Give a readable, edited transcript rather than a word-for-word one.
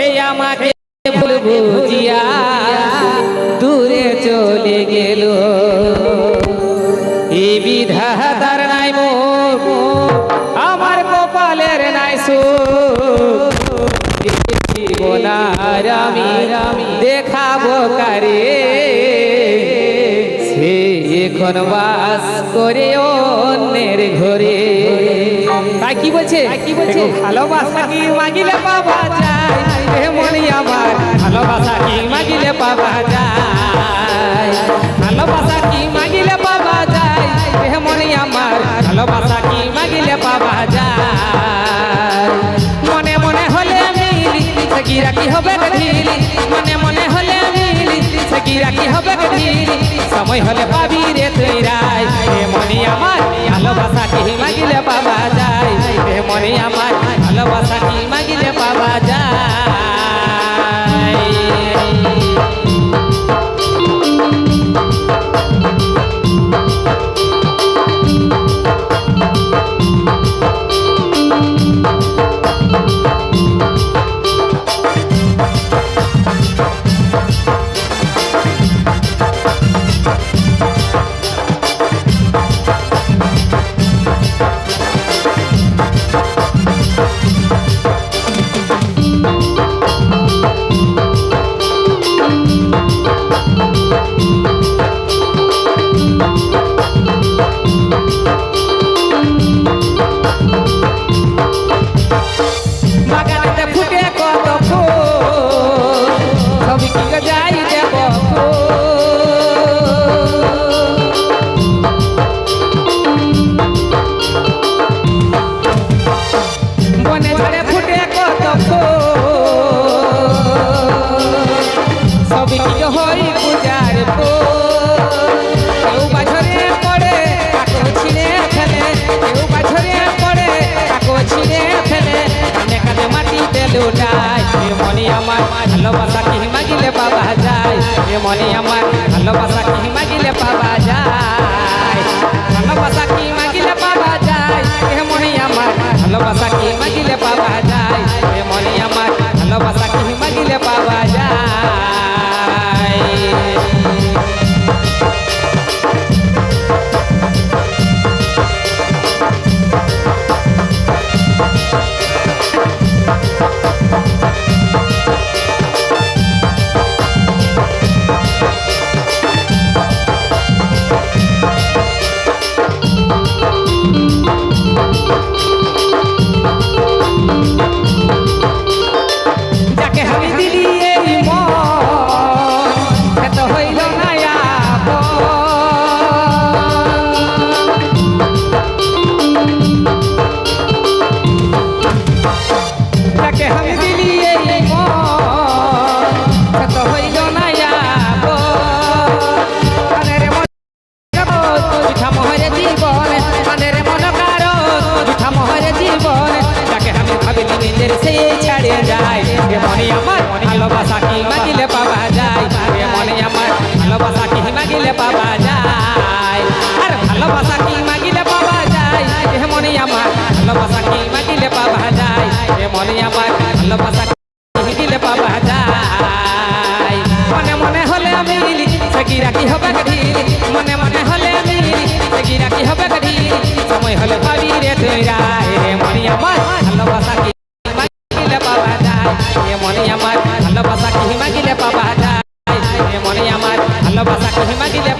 সে আমাকে ভুল বুঝিয়া দূরে চলে গেল। এই বিধাতার নাই মোর, আমার কপালের নাই সুখ। জীবনার আমি দেখাবো কারে, সে এখন বাস করে অন্যের ঘরে। তাই কি বলছে, ভালোবাসা কি মাগিলে পাওয়া যায়, হে মনি আমার ভালোবাসা কি মাগিলে পাওয়া যায়, ভালোবাসা কি মাগিলে পাওয়া যায়, হে মনি আমার ভালোবাসা কি মাগিলে পাওয়া যায়। মনে মনে হলে মিলি সকিরা কি হবে ঢিলি, মনে মনে হলে মিলি সকিরা কি হবে ঢিলি, সময় হলে পাবি রে তুই রায়। হে মনি আমার ভালোবাসা কি মাগিলে পাওয়া যায়, হে মনি আমার ভালোবাসা কি মাগিলে পাওয়া যায়। ভালোবাসা কি মাগিলে পাওয়া যায়, হে মনি আমার ভালোবাসা কি মাগিলে পাওয়া যায়, ভালোবাসা কি মাগিলে পাওয়া যায়, হে মনি আমার ভালোবাসা কি মাগিলে পাওয়া যায়, হে মনি আমার ভালোবাসা কি মাগিলে পাওয়া যায়। ভালোবাসা কি মাগিলে পাওয়া যায়, হে মনি আমার ভালোবাসা কি মাগিলে পাওয়া যায়, আর ভালোবাসা কি মাগিলে পাওয়া যায়, হে মনি আমার ভালোবাসা কি মাগিলে পাওয়া যায়, হে মনি আমার ভালোবাসা কি মাগিলে পাওয়া যায়। মনে মনে হলে মিলি সকিরা কি হবে ঢিলি, মনে মনে হলে মিলি সকিরা কি হবে ঢিলি, সময় হলে পাবি রে তুই রায়। হে মনি আমার ভালোবাসা কি মাগিলে পাওয়া যায়, হে মনি আমার ভালোবাসা কি মাগিলে পাওয়া যায়, হে মনি আমার ভালোবাসা কি মাগিলে